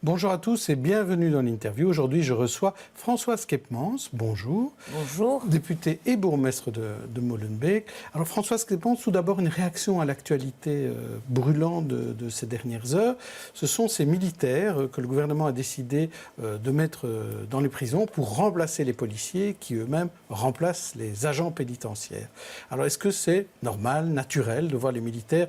Bonjour à tous et bienvenue dans l'interview. Aujourd'hui, je reçois Françoise Keepmans. Bonjour. Bonjour. Députée et bourgmestre de Molenbeek. Alors Françoise Keepmans, tout d'abord une réaction à l'actualité brûlante de ces dernières heures. Ce sont ces militaires que le gouvernement a décidé de mettre dans les prisons pour remplacer les policiers qui eux-mêmes remplacent les agents pénitentiaires. Alors est-ce que c'est normal, naturel de voir les militaires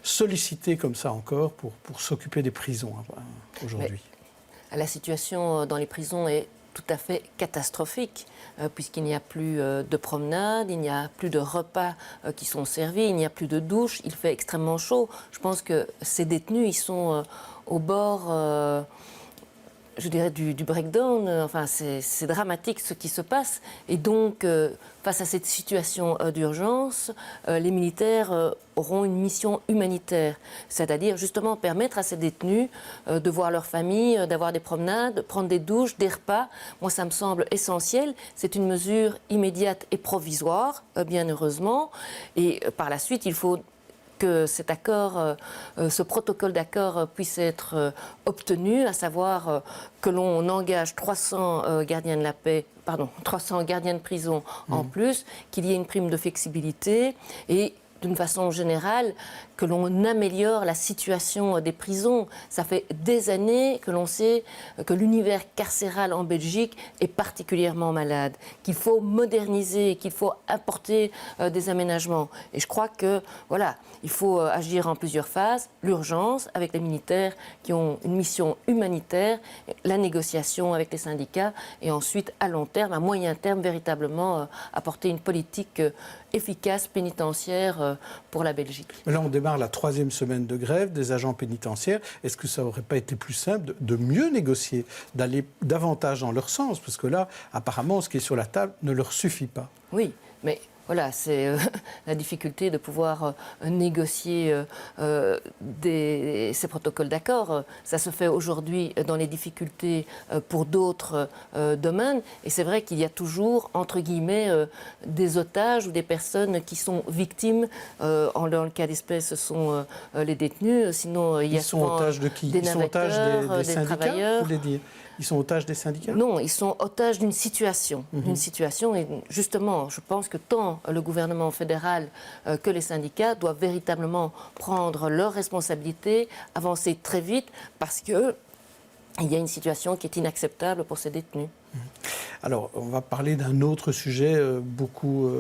sollicités comme ça encore pour s'occuper des prisons aujourd'hui? La situation dans les prisons est tout à fait catastrophique, puisqu'il n'y a plus de promenade, il n'y a plus de repas qui sont servis, il n'y a plus de douche, il fait extrêmement chaud. Je pense que ces détenus, ils sont au bord, je dirais, du breakdown. Enfin, c'est dramatique ce qui se passe. Et donc, face à cette situation d'urgence, les militaires auront une mission humanitaire, c'est-à-dire justement permettre à ces détenus de voir leur famille, d'avoir des promenades, prendre des douches, des repas. Moi, ça me semble essentiel. C'est une mesure immédiate et provisoire, bien heureusement. Et par la suite, il faut que cet accord, ce protocole d'accord puisse être obtenu, à savoir que l'on engage 300 gardiens de la paix, 300 gardiens de prison en plus, qu'il y ait une prime de flexibilité et d'une façon générale, que l'on améliore la situation des prisons. Ça fait des années que l'on sait que l'univers carcéral en Belgique est particulièrement malade, qu'il faut moderniser, qu'il faut apporter des aménagements. Et je crois que, voilà, il faut agir en plusieurs phases. L'urgence avec les militaires qui ont une mission humanitaire, la négociation avec les syndicats et ensuite, à long terme, à moyen terme, véritablement apporter une politique efficace pénitentiaire pour la Belgique. Là, on démarre la 3e semaine de grève des agents pénitentiaires. Est-ce que ça n'aurait pas été plus simple de mieux négocier, d'aller davantage dans leur sens? Parce que là, apparemment, ce qui est sur la table ne leur suffit pas. Oui, mais voilà, c'est la difficulté de pouvoir négocier ces protocoles d'accord. Ça se fait aujourd'hui dans les difficultés pour d'autres domaines. Et c'est vrai qu'il y a toujours, entre guillemets, des otages ou des personnes qui sont victimes. Dans le cas d'espèce, ce sont les détenus. Sinon, il y a Ils sont otages de qui? Des Ils sont otages des syndicats, travailleurs. vous voulez dire? Ils sont otages des syndicats? Non, ils sont otages d'une situation. D'une situation, et justement, je pense que tant le gouvernement fédéral que les syndicats doivent véritablement prendre leurs responsabilités, avancer très vite, parce qu'il y a une situation qui est inacceptable pour ces détenus. Alors, on va parler d'un autre sujet beaucoup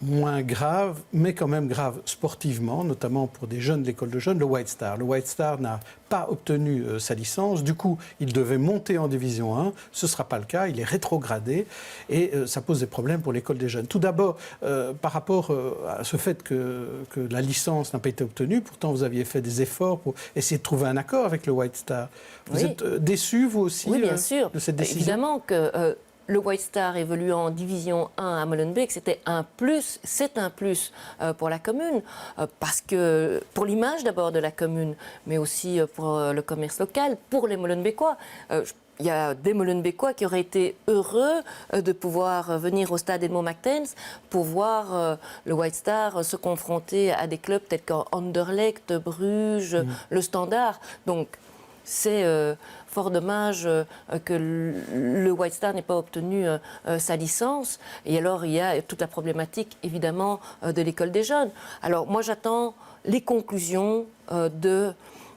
moins grave, mais quand même grave sportivement, notamment pour des jeunes de l'école de jeunes, le White Star. Le White Star n'a pas obtenu sa licence, du coup, il devait monter en division 1, ce ne sera pas le cas, il est rétrogradé, et ça pose des problèmes pour l'école des jeunes. Tout d'abord, par rapport à ce fait que la licence n'a pas été obtenue, pourtant vous aviez fait des efforts pour essayer de trouver un accord avec le White Star. Vous êtes déçu, vous aussi, oui, bien sûr. de cette décision? Évidemment que le White Star évoluant en division 1 à Molenbeek, c'était un plus, c'est un plus pour la commune, parce que pour l'image d'abord de la commune, mais aussi pour le commerce local, pour les Molenbeekois. Il y a des Molenbeekois qui auraient été heureux de pouvoir venir au stade Edmond Mactenz pour voir le White Star se confronter à des clubs tels qu'Anderlecht, Bruges, le Standard. Donc, c'est fort dommage que le White Star n'ait pas obtenu sa licence. Et alors, il y a toute la problématique, évidemment, de l'école des jeunes. Alors, moi, j'attends les conclusions de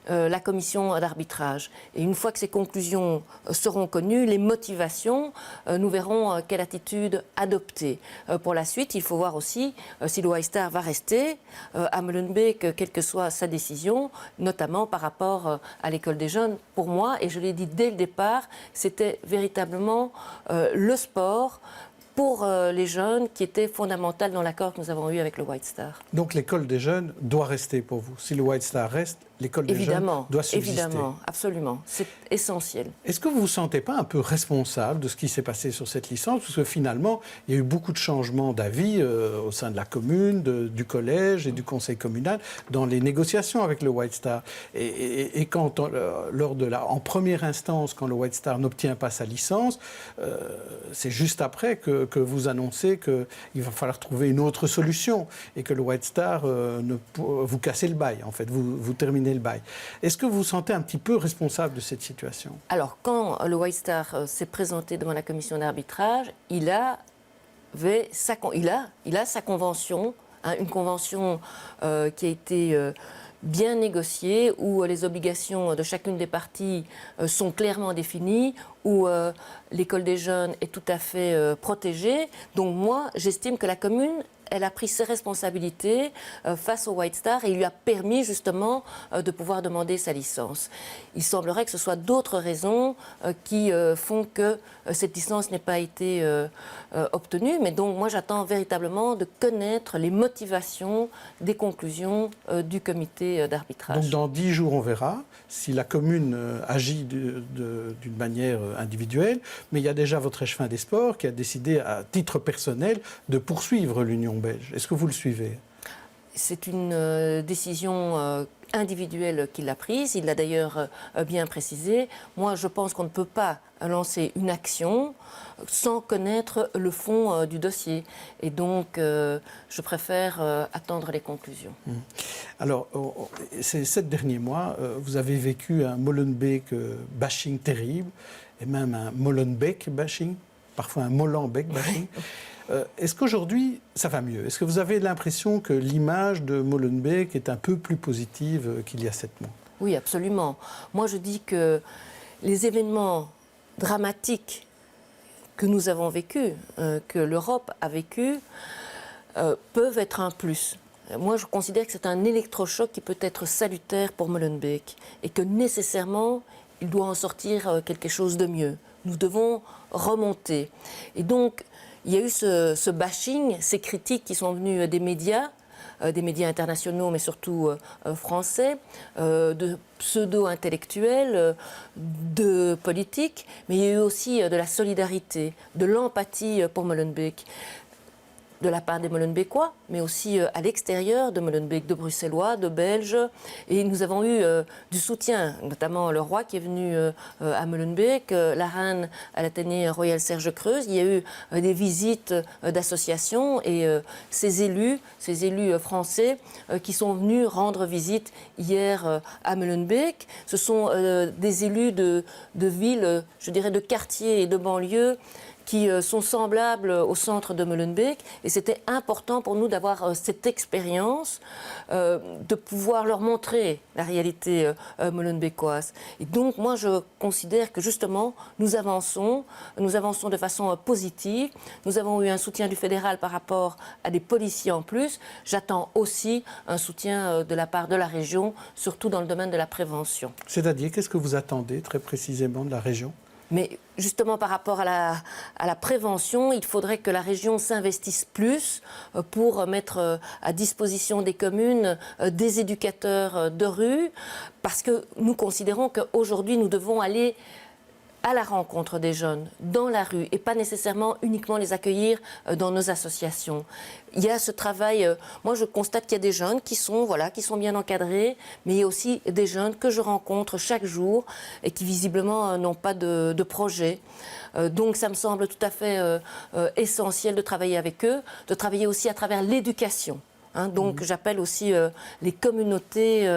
la commission d'arbitrage. Et une fois que ces conclusions seront connues, les motivations, nous verrons quelle attitude adopter. Pour la suite, il faut voir aussi si le White Star va rester à Molenbeek, quelle que soit sa décision, notamment par rapport à l'école des jeunes. Pour moi, et je l'ai dit dès le départ, c'était véritablement le sport pour les jeunes qui était fondamental dans l'accord que nous avons eu avec le White Star. Donc l'école des jeunes doit rester pour vous. Si le White Star reste, l'école des jeunes doit subsister. Évidemment, absolument. C'est essentiel. Est-ce que vous ne vous sentez pas un peu responsable de ce qui s'est passé sur cette licence? Parce que finalement, il y a eu beaucoup de changements d'avis au sein de la commune, du collège et du conseil communal dans les négociations avec le White Star. Et quand, en première instance, quand le White Star n'obtient pas sa licence, c'est juste après que vous annoncez qu'il va falloir trouver une autre solution et que le White Star, vous cassez le bail, en fait. Vous terminez terminer le bail. Est-ce que vous vous sentez un petit peu responsable de cette situation? Alors, quand le White Star s'est présenté devant la commission d'arbitrage, il a sa convention, hein, une convention qui a été bien négociée, où les obligations de chacune des parties sont clairement définies, où l'école des jeunes est tout à fait protégée. Donc moi, j'estime que la commune, elle a pris ses responsabilités face au White Star et il lui a permis justement de pouvoir demander sa licence. Il semblerait que ce soit d'autres raisons qui font que cette licence n'ait pas été obtenue. Mais donc moi j'attends véritablement de connaître les motivations des conclusions du comité d'arbitrage. Donc dans 10 jours, on verra si la commune agit d'une manière individuelle. Mais il y a déjà votre échevin des sports qui a décidé à titre personnel de poursuivre l'Union belge. Est-ce que vous le suivez? C'est une décision individuelle qu'il a prise. Il l'a d'ailleurs bien précisé. Moi, je pense qu'on ne peut pas lancer une action sans connaître le fond du dossier. Et donc, je préfère attendre les conclusions. Alors, ces 7 derniers mois, vous avez vécu un Molenbeek bashing terrible, et même un Molenbeek bashing, parfois un Molenbeek bashing. Est-ce qu'aujourd'hui, ça va mieux? Est-ce que vous avez l'impression que l'image de Molenbeek est un peu plus positive qu'il y a 7 mois? Oui, absolument. Moi, je dis que les événements dramatiques que nous avons vécus, que l'Europe a vécu, peuvent être un plus. Moi, je considère que c'est un électrochoc qui peut être salutaire pour Molenbeek et que nécessairement, il doit en sortir quelque chose de mieux. Nous devons remonter. Et donc, il y a eu ce bashing, ces critiques qui sont venues des médias internationaux, mais surtout français, de pseudo-intellectuels, de politiques, mais il y a eu aussi de la solidarité, de l'empathie pour Molenbeek, de la part des Molenbeekois, mais aussi à l'extérieur de Molenbeek, de Bruxellois, de Belges. Et nous avons eu du soutien, notamment le roi qui est venu à Molenbeek, la reine à l'Athénée Royal Serge Creuse. Il y a eu des visites d'associations et ces élus français qui sont venus rendre visite hier à Molenbeek. Ce sont des élus de villes, je dirais de quartiers et de banlieues, qui sont semblables au centre de Molenbeek. Et c'était important pour nous d'avoir cette expérience, de pouvoir leur montrer la réalité molenbeekoise. Et donc, moi, je considère que justement, nous avançons de façon positive. Nous avons eu un soutien du fédéral par rapport à des policiers en plus. J'attends aussi un soutien de la part de la région, surtout dans le domaine de la prévention. C'est-à-dire, qu'est-ce que vous attendez très précisément de la région ? Mais justement, par rapport à la prévention, il faudrait que la région s'investisse plus pour mettre à disposition des communes des éducateurs de rue, parce que nous considérons qu'aujourd'hui, nous devons aller à la rencontre des jeunes, dans la rue, et pas nécessairement uniquement les accueillir dans nos associations. Il y a ce travail, moi je constate qu'il y a des jeunes qui sont bien encadrés, mais il y a aussi des jeunes que je rencontre chaque jour et qui visiblement n'ont pas de projet. Donc ça me semble tout à fait essentiel de travailler avec eux, de travailler aussi à travers l'éducation. Donc j'appelle aussi les communautés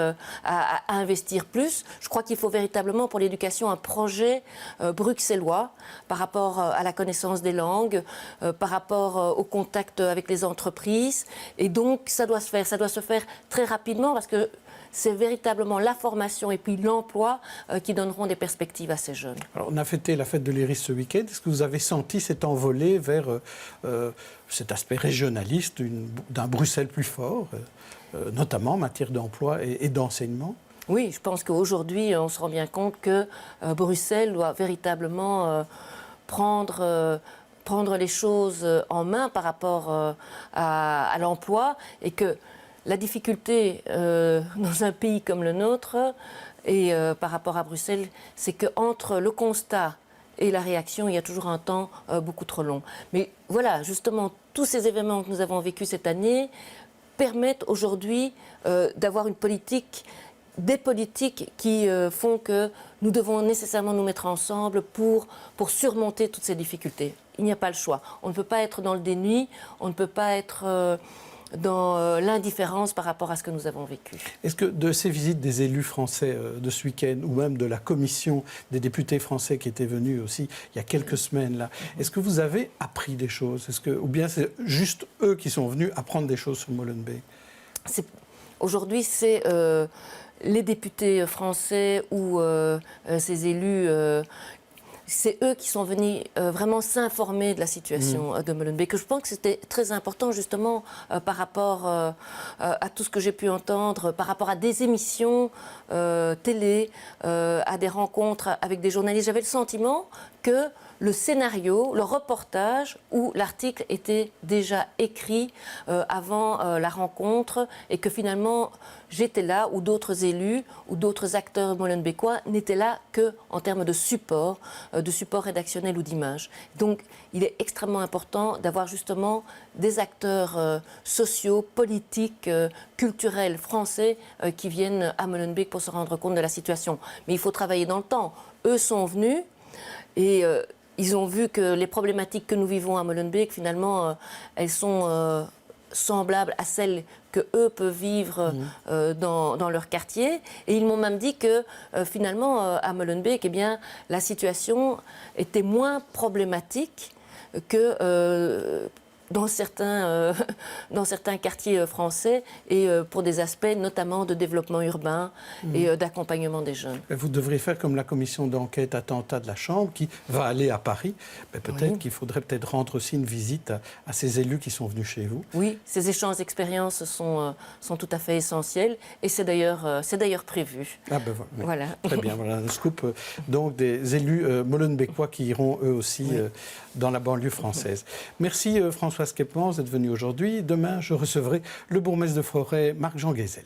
à investir plus. Je crois qu'il faut véritablement pour l'éducation un projet bruxellois par rapport à la connaissance des langues, par rapport au contact avec les entreprises. Et donc ça doit se faire très rapidement parce que c'est véritablement la formation et puis l'emploi qui donneront des perspectives à ces jeunes. Alors, on a fêté la fête de l'Iris ce week-end. Est-ce que vous avez senti cet envolé vers cet aspect régionaliste d'un Bruxelles plus fort, notamment en matière d'emploi et d'enseignement ? Oui, je pense qu'aujourd'hui, on se rend bien compte que Bruxelles doit véritablement prendre les choses en main par rapport à l'emploi et que la difficulté dans un pays comme le nôtre et par rapport à Bruxelles, c'est qu'entre le constat et la réaction, il y a toujours un temps beaucoup trop long. Mais voilà, justement, tous ces événements que nous avons vécus cette année permettent aujourd'hui d'avoir des politiques qui font que nous devons nécessairement nous mettre ensemble pour surmonter toutes ces difficultés. Il n'y a pas le choix. On ne peut pas être dans le déni, on ne peut pas être dans l'indifférence par rapport à ce que nous avons vécu. Est-ce que de ces visites des élus français de ce week-end, ou même de la commission des députés français qui étaient venus aussi il y a quelques semaines, là, est-ce que vous avez appris des choses? Ou bien c'est juste eux qui sont venus apprendre des choses sur Molenbeek? Aujourd'hui, c'est les députés français ou ces élus, c'est eux qui sont venus vraiment s'informer de la situation de Molenbeek. Je pense que c'était très important justement par rapport à tout ce que j'ai pu entendre, par rapport à des émissions télé, à des rencontres avec des journalistes. J'avais le sentiment que le scénario, le reportage ou l'article était déjà écrit avant la rencontre et que finalement j'étais là ou d'autres élus ou d'autres acteurs molenbeekois n'étaient là qu'en termes de support rédactionnel ou d'image. Donc il est extrêmement important d'avoir justement des acteurs sociaux, politiques, culturels français qui viennent à Molenbeek pour se rendre compte de la situation. Mais il faut travailler dans le temps. Eux sont venus et ils ont vu que les problématiques que nous vivons à Molenbeek, finalement, elles sont semblables à celles que eux peuvent vivre dans leur quartier. Et ils m'ont même dit que finalement, à Molenbeek, eh bien, la situation était moins problématique que dans certains quartiers français et pour des aspects notamment de développement urbain et d'accompagnement des jeunes. Vous devriez faire comme la commission d'enquête attentat de la Chambre qui va aller à Paris. Mais peut-être qu'il faudrait rendre aussi une visite à ces élus qui sont venus chez vous. Oui, ces échanges d'expériences sont tout à fait essentiels et c'est d'ailleurs prévu. Ah ben voilà. Très bien, voilà un scoop. Donc des élus molenbeekois qui iront eux aussi dans la banlieue française. Merci Françoise Kepmans d'être venue aujourd'hui. Demain, je recevrai le bourgmestre de Forêt, Marc-Jean Geisels.